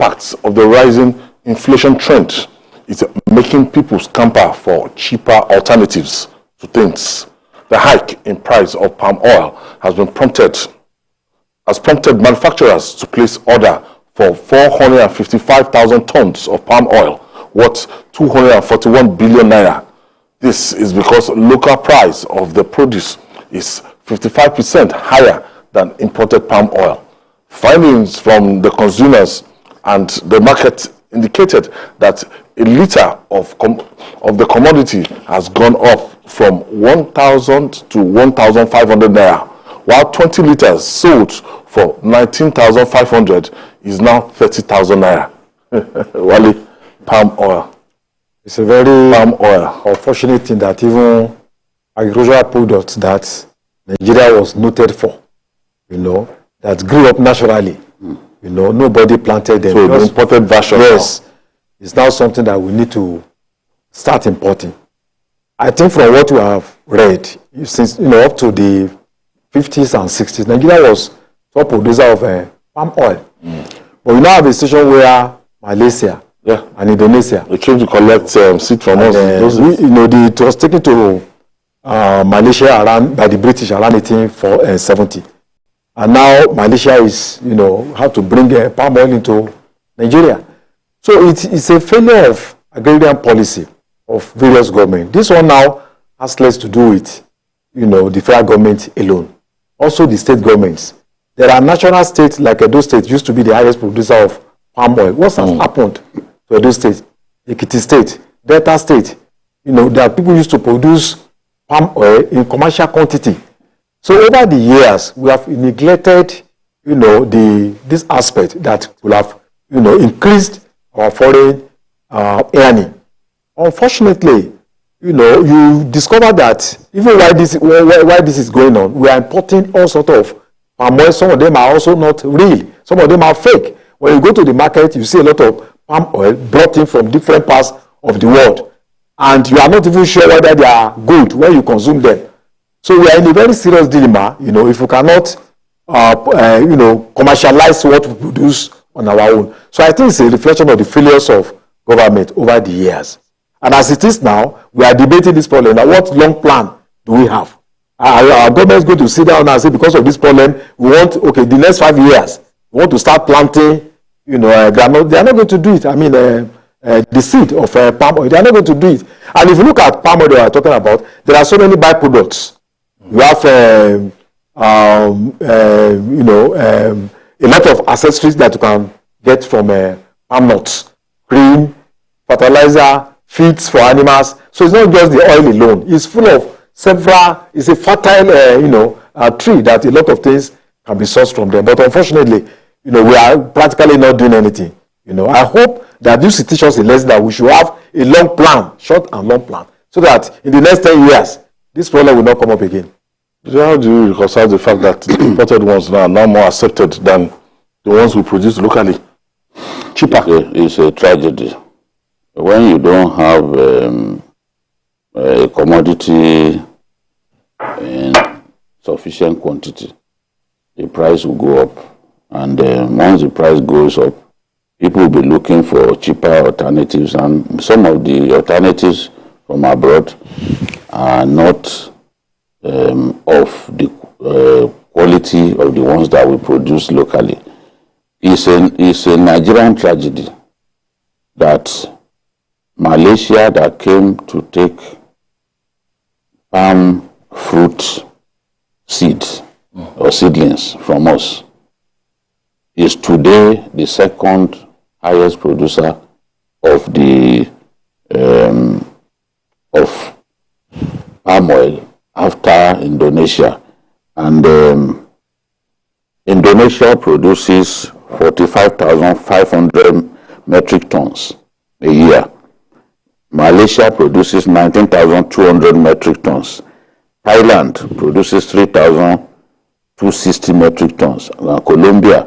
impact of the rising inflation trend is making people scamper for cheaper alternatives to things. The hike in price of palm oil has prompted manufacturers to place order for 455,000 tons of palm oil, worth 241 billion naira. This is because local price of the produce is 55% higher than imported palm oil. Findings from the consumers and the market indicated that a litre of the commodity has gone up from 1,000 to 1,500 naira, while 20 litres sold for 19,500 is now 30,000 naira. Wally, palm oil. It's a very unfortunate thing that even agricultural products that Nigeria was noted for, that grew up naturally, nobody planted them. So the imported version. Yes, it's now something that we need to start importing. I think from what we have read, since up to the 50s and 60s, Nigeria was top producer of palm oil. But we now have a situation where Malaysia and Indonesia, they came to collect seed from us. It was taken to Malaysia by the British around 1870, and now Malaysia is have to bring palm oil into Nigeria. So it's a failure of agrarian policy of various governments. This one now has less to do with the federal government alone, also the state governments. There are national states like Edo State used to be the highest producer of palm oil. What has happened to Edo State, Ekiti State, Delta State? There are people used to produce palm oil in commercial quantity. So over the years, we have neglected, this aspect that will have, increased our foreign earning. Unfortunately, you discover that even why this is going on, we are importing all sorts of palm oil. Some of them are also not real. Some of them are fake. When you go to the market, you see a lot of palm oil brought in from different parts of the world, and you are not even sure whether they are good when you consume them. So we are in a very serious dilemma, if we cannot, commercialize what we produce on our own. So I think it's a reflection of the failures of government over the years. And as it is now, we are debating this problem. Now, what long plan do we have? Our government is going to sit down and say, because of this problem, we want, the next 5 years, we want to start planting, they are not going to do it. I mean, the seed of palm oil, they are not going to do it. And if you look at palm oil we are talking about, there are so many byproducts. You have, a lot of accessories that you can get from palm nuts, cream, fertilizer, feeds for animals. So it's not just the oil alone. It's full of it's a fertile, tree that a lot of things can be sourced from there. But unfortunately, we are practically not doing anything. I hope that this will teach us a lesson that we should have a long plan, short and long plan, so that in the next 10 years, this problem will not come up again. How do you reconcile the fact that the imported ones are now more accepted than the ones we produce locally? Cheaper. It's a tragedy. When you don't have a commodity in sufficient quantity, the price will go up. And once the price goes up, people will be looking for cheaper alternatives. And some of the alternatives from abroad are not of the quality of the ones that we produce locally. It's a Nigerian tragedy that Malaysia that came to take palm fruit seeds or seedlings from us is today the second highest producer of the of palm oil after Indonesia. And Indonesia produces 45,500 metric tons a year. Malaysia produces 19,200 metric tons. Thailand produces 3,260 metric tons. Colombia,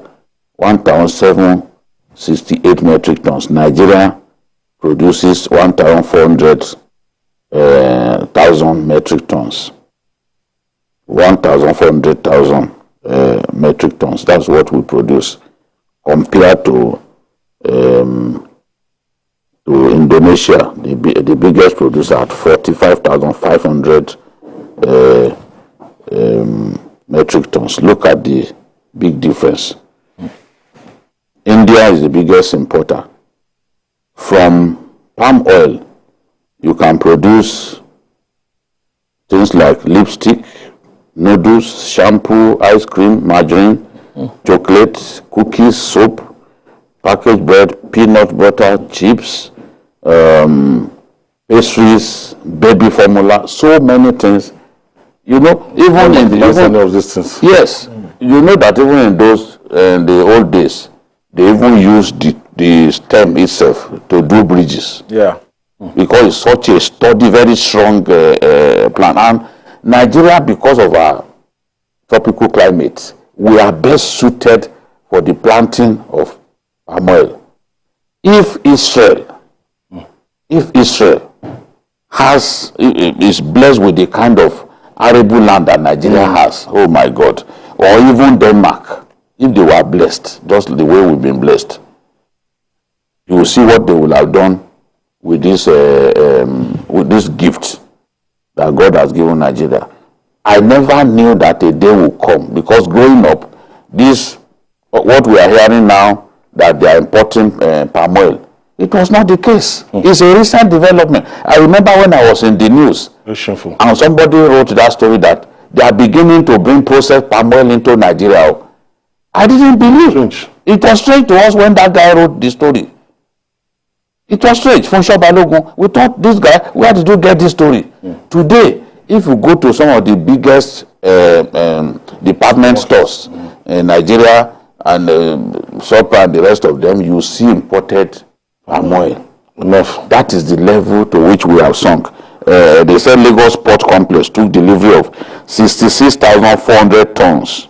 1,768 metric tons. Nigeria produces 1,400,000 metric tons. 1,400,000 metric tons. That's what we produce compared to to Indonesia, the biggest producer, at 45,500 metric tons. Look at the big difference. India is the biggest importer. From palm oil, you can produce things like lipstick, noodles, shampoo, ice cream, margarine, chocolate, cookies, soap, packaged bread, peanut butter, chips, pastries, baby formula, so many things. You know, even in of these things. Yes, you know that even in those the old days, they even used the stem itself to do bridges. Yeah. Because it's such a sturdy, very strong plant. And Nigeria, because of our tropical climate, we are best suited for the planting of palm oil. If Israel is blessed with the kind of arable land that Nigeria has, oh my God, or even Denmark, if they were blessed, just the way we've been blessed, you will see what they will have done with this gift that God has given Nigeria. I never knew that a day will come, because growing up, what we are hearing now, that they are importing palm oil, it was not the case. It's a recent development. I remember when I was in the news, Very shameful. and somebody wrote that story that they are beginning to bring processed palm oil into Nigeria. I didn't believe. Strange. It was strange to us when that guy wrote the story. It was strange. Funsho Balogun, we thought, this guy, where did you get this story? Today, if you go to some of the biggest department stores in Nigeria and Supra and the rest of them, you see imported palm oil. Enough. That is the level to which we have sunk. They said Lagos Port Complex took delivery of 66,400 tons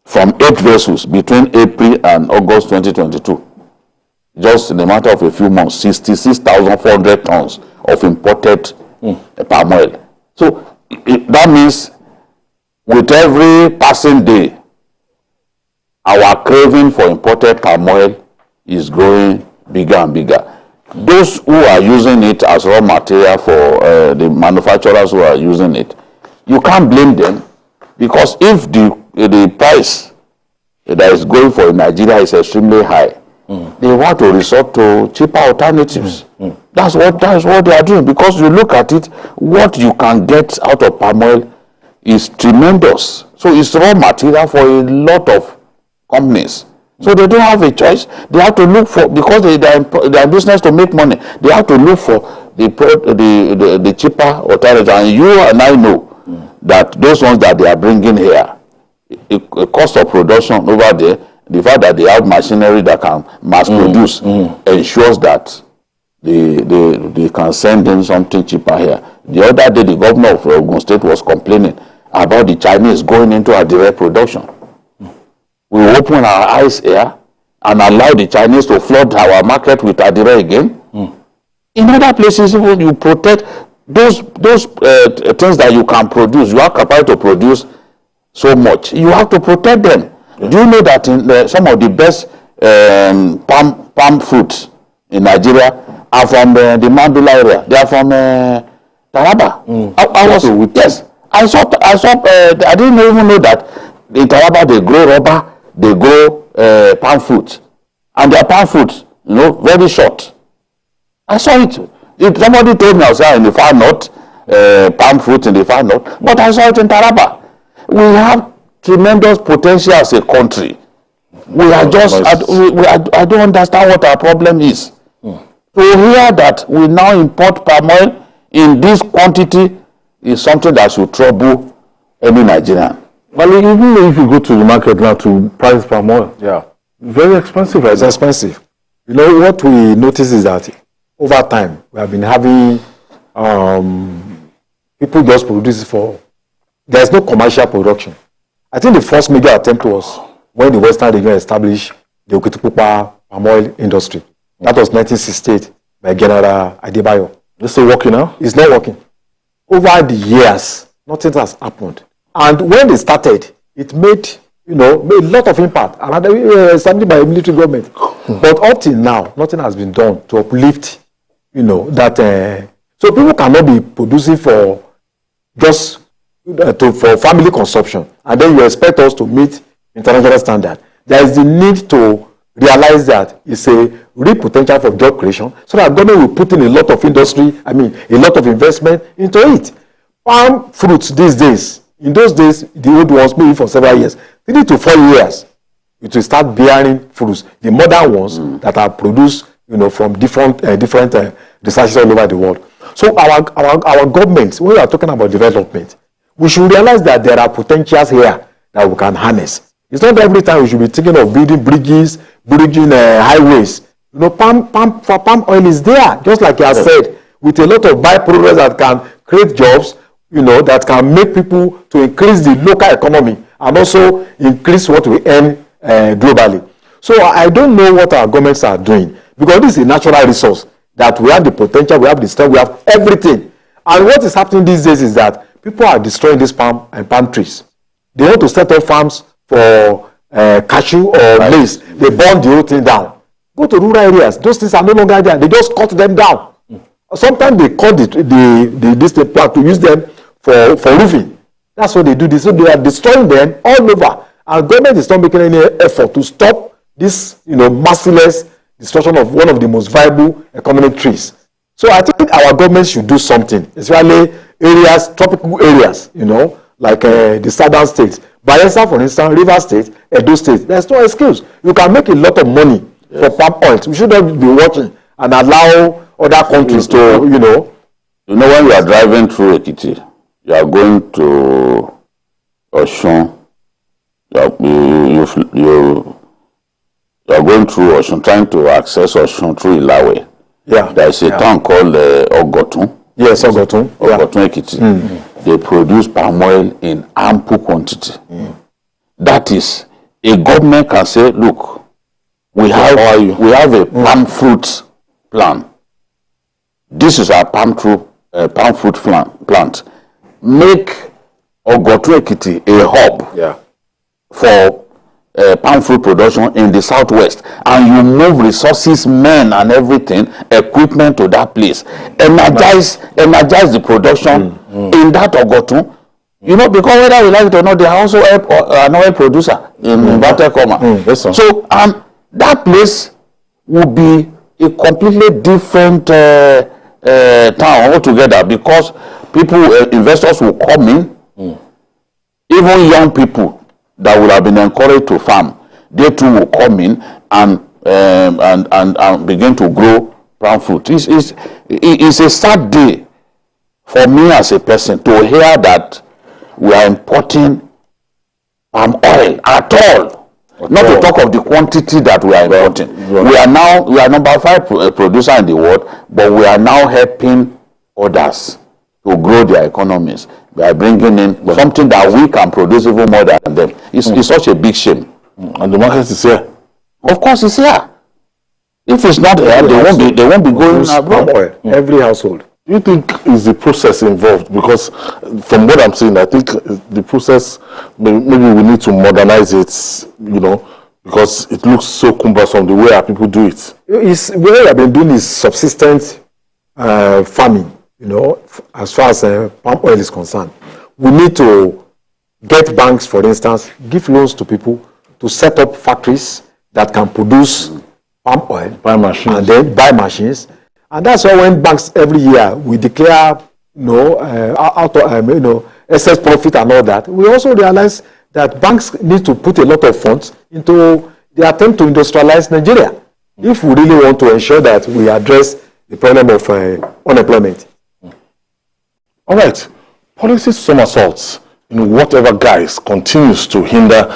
from 8 vessels between April and August 2022. Just in a matter of a few months, 66,400 tons of imported palm oil. So that means with every passing day, our craving for imported palm oil is growing bigger and bigger. Those who are using it as raw material for the manufacturers who are using it, you can't blame them, because if the price that is going for in Nigeria is extremely high, they want to resort to cheaper alternatives. That's what they are doing, because you look at it, what you can get out of palm oil is tremendous. So it's raw material for a lot of companies. So they don't have a choice. They have to look for, because they are business to make money, they have to look for the cheaper alternative. And you and I know that those ones that they are bringing here, the cost of production over there, the fact that they have machinery that can mass produce ensures that they can send in something cheaper here. The other day, the governor of Ogun State was complaining about the Chinese going into our direct production. We open our eyes here and allow the Chinese to flood our market with adire again. In other places, even you protect those things that you can produce. You have capacity to produce so much. You have to protect them. Do you know that in some of the best palm fruits in Nigeria are from the Mandula area? They are from Taraba. I didn't even know that in Taraba they grow rubber, they grow palm fruit, and their palm fruit, very short. I saw it. Somebody told me I was in the far north, palm fruit in the far north, but I saw it in Taraba. We have tremendous potential as a country. We are just, I don't understand what our problem is. To hear that we now import palm oil in this quantity is something that should trouble any Nigerian. Well, even if you go to the market now to price palm oil, very expensive. It's expensive. You know, what we notice is that over time, we have been having people just produce for, there's no commercial production. I think the first major attempt was when the Western region established the Okitipupa palm oil industry. That was 1968 by General Adebayo. It's still working now? It's not working. Over the years, nothing has happened. And when they started, it made a lot of impact. And established by a military government. But up till now, nothing has been done to uplift, that. So people cannot be producing for just for family consumption, and then you expect us to meet international standard. There is the need to realize that it's a real potential for job creation, so that government will put in a lot of industry, a lot of investment into it. Palm fruits these days, in those days, the old ones maybe for several years, 3 to 4 years, it will start bearing fruits. The modern ones that are produced, from different researches all over the world. So our government, when we are talking about development, we should realize that there are potentials here that we can harness. It's not every time we should be thinking of building bridges, building highways. Palm oil is there, just like you have said, with a lot of byproducts that can create jobs, that can make people to increase the local economy and also increase what we earn globally. So I don't know what our governments are doing, because this is a natural resource that we have the potential, we have the strength, we have everything. And what is happening these days is that people are destroying these palm trees. They want to set up farms for cashew or maize. They burn the whole thing down. Go to rural areas. Those things are no longer there. They just cut them down. Sometimes they cut the plant to use them for roofing. That's what they do. So they are destroying them all over. And government is not making any effort to stop this, merciless destruction of one of the most viable economic trees. So I think our government should do something, especially areas, tropical areas, like the southern states. Bayelsa, for instance, River State, Edo State. There's no excuse. You can make a lot of money for palm oil. We shouldn't be watching and allow other countries to, when you are driving through Ekiti, you are going to Osun, you are going through Osun, trying to access Osun through Ilawe. Yeah. There is a town called Ogotun. Yes, Ogotun. Ogotun Ekiti. They produce palm oil in ample quantity. That is, a government can say, look, we have a palm fruit plan. This is our palm fruit plant. Make Ogotun Ekiti a hub for palm fruit production in the southwest, and you move resources, men and everything, equipment to that place. Energize the production in that Ogotun. Because whether we like it or not, they are also an oil producer in Batekoma. Yes, sir. So that place will be a completely different town altogether, because investors will come in, even young people that would have been encouraged to farm, they too will come in and begin to grow palm fruit. It's a sad day for me as a person to hear that we are importing palm oil at all. Not to talk of the quantity that we are importing. We are number 5 producer in the world, but we are now helping others to grow their economies by bringing in something that we can produce even more than them. It's such a big shame. And the market is here. Of course, it's here. If it's not here, they won't be going abroad. Every household. Do you think is the process involved? Because from what I'm seeing, I think the process, maybe we need to modernize it, because it looks so cumbersome the way our people do it. What we have been doing is subsistence farming, as far as palm oil is concerned. We need to get banks, for instance, give loans to people to set up factories that can produce palm oil, and then buy machines. And that's why when banks every year we declare excess profit and all that, we also realize that banks need to put a lot of funds into the attempt to industrialize Nigeria if we really want to ensure that we address the problem of unemployment. All right. Policy somersaults in whatever guise continues to hinder